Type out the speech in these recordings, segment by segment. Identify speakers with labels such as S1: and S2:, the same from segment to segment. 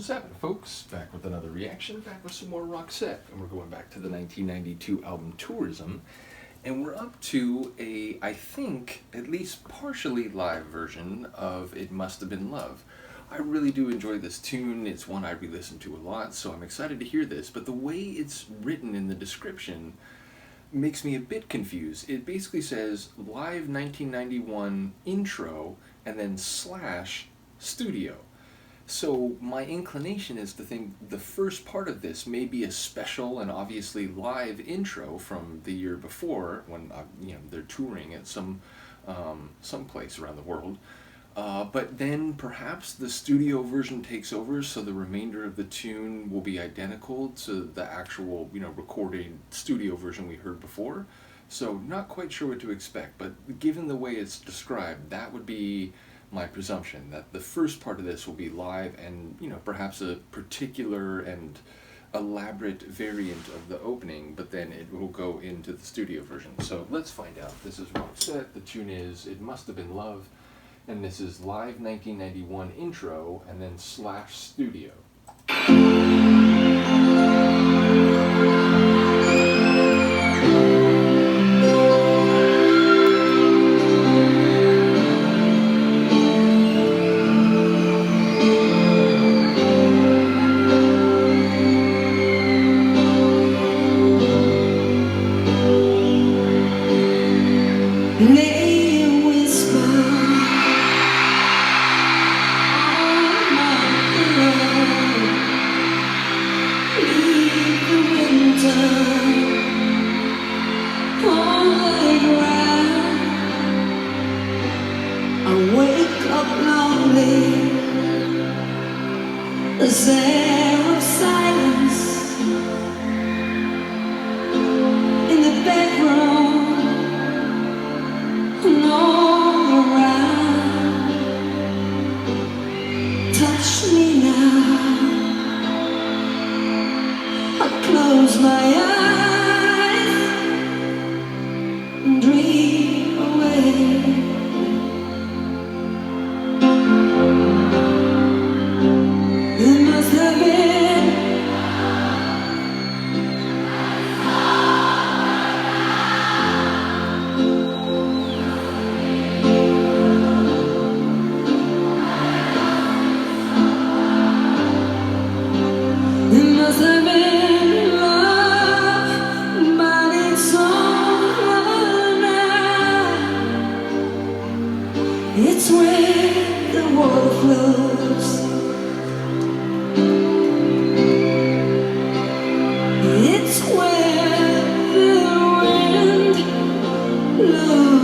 S1: What's happening, folks? Back with another reaction, back with some more Roxette, and we're going back to the 1992 album Tourism, and we're up to a, I think, at least partially live version of It Must Have Been Love. I really do enjoy this tune. It's one I re-listen to a lot, so I'm excited to hear this, but the way it's written in the description makes me a bit confused. It basically says live 1991 intro and then slash studio. So my inclination is to think the first part of this may be a special and obviously live intro from the year before when they're touring at some place around the world. But then perhaps the studio version takes over, so the remainder of the tune will be identical to the actual recorded studio version we heard before. So not quite sure what to expect, but given the way it's described, that would be my presumption, that the first part of this will be live and perhaps a particular and elaborate variant of the opening, but then it will go into the studio version. So let's find out. This is Roxette, the tune is It Must Have Been Love, and this is live 1991 intro and then slash studio.
S2: Is there of silence in the bedroom and all around? Touch me now. I close my eyes and dream away. It's where the water flows. It's where the wind blows.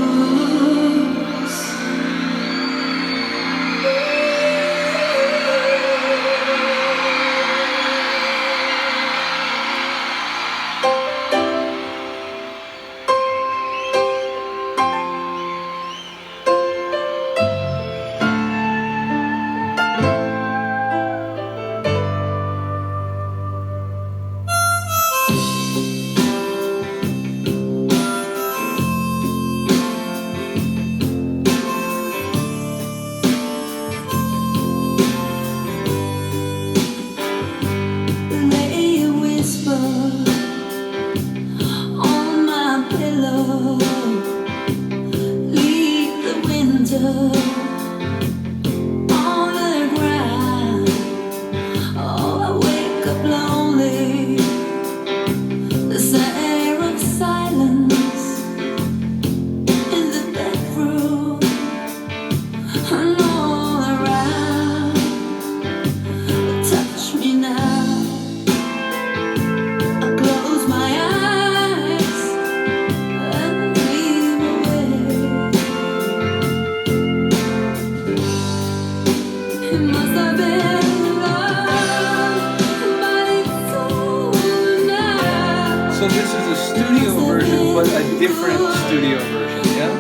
S1: So this is a studio version, but a different studio version, yeah?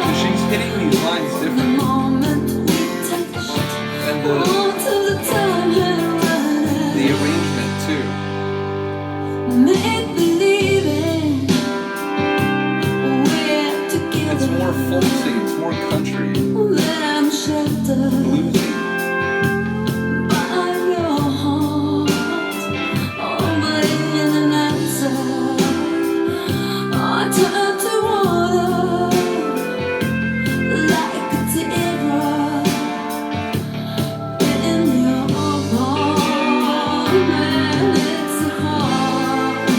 S1: So she's hitting these lines differently. And the arrangement too.
S2: Make believing
S1: folksy, it's more country,
S2: that I'm sheltered
S1: bluesy.
S2: by your heart. Oh, but in an answer, I turn to water like a teardrop in your palm, and it's hard.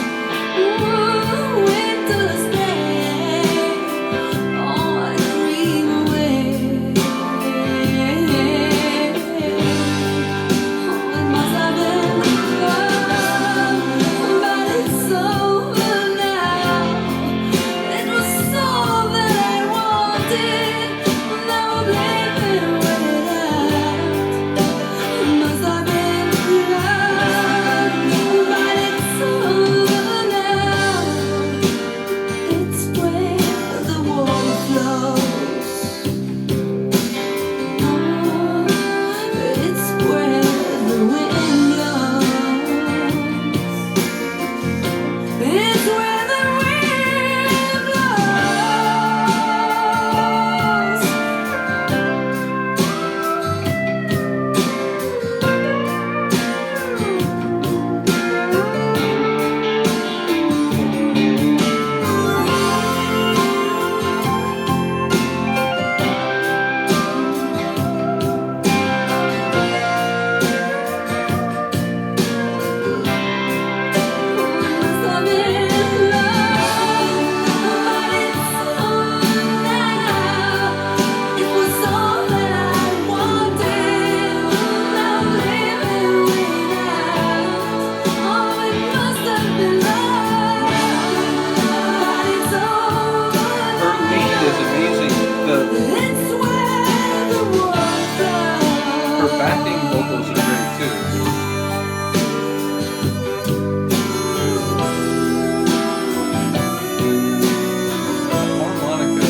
S2: Winter's day, oh, I dream away. Oh, it must have been love, but it's over now. It was all that I wanted, now I'm living without. It must have been love, but it's over now. It's where the water flows. Oh, it's where the wind blows. It's where the wind blows. Must have been love, but it's over now. It was all that I wanted, now I'm living without. Oh, it must have been love, but it's over
S1: Her lead is amazing.
S2: It's where the water
S1: Her
S2: flows.
S1: backing vocals are great too. Harmonica.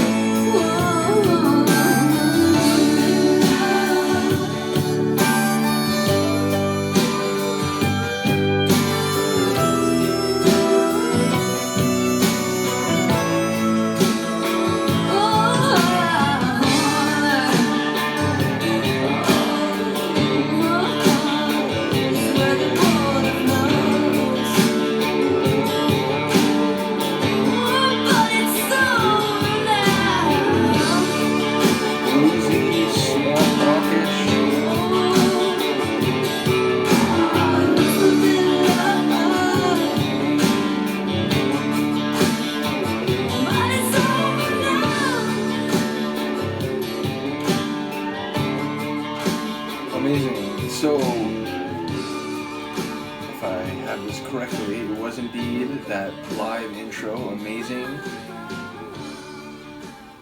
S1: Bluesy, swamp rockish. Amazing. So, if I have this correctly, it was indeed that live intro, amazing.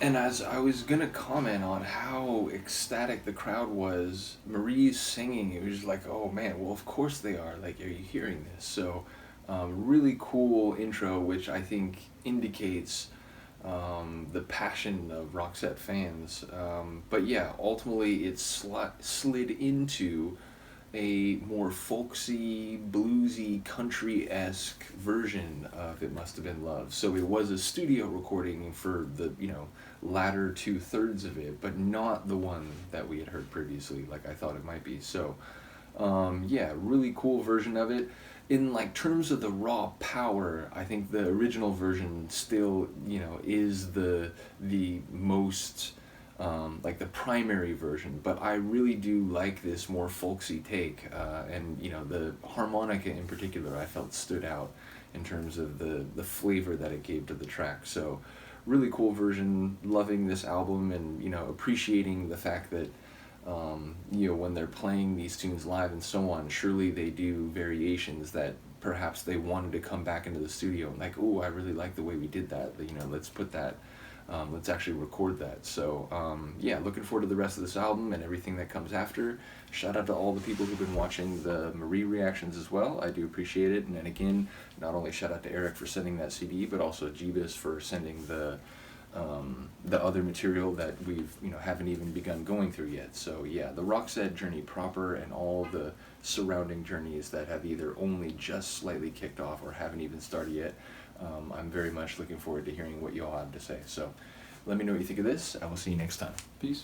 S1: And as I was gonna comment on how ecstatic the crowd was, Marie's singing, it was just like, oh man, well of course they are, like, are you hearing this? So, really cool intro, which I think indicates the passion of Roxette fans. But yeah, ultimately it slid into a more folksy, bluesy, country-esque version of It Must Have Been Love. So it was a studio recording for the, latter 2/3 of it, but not the one that we had heard previously, like I thought it might be. So, yeah, really cool version of it. In like terms of the raw power, I think the original version still, is the most like the primary version, but I really do like this more folksy take, and the harmonica in particular I felt stood out in terms of the flavor that it gave to the track. So really cool version, loving this album, and appreciating the fact that when they're playing these tunes live and so on, surely they do variations that perhaps they wanted to come back into the studio and like, oh, I really like the way we did that, let's put that, let's actually record that. So yeah, looking forward to the rest of this album and everything that comes after. Shout out to all the people who've been watching the Marie reactions as well. I do appreciate it. And then again, not only shout out to Eric for sending that CD, but also Jeebus for sending the other material that we've haven't even begun going through yet. So yeah, the Roxette journey proper and all the surrounding journeys that have either only just slightly kicked off or haven't even started yet. I'm very much looking forward to hearing what you all have to say. So Let me know what you think of this. I will see you next time. Peace.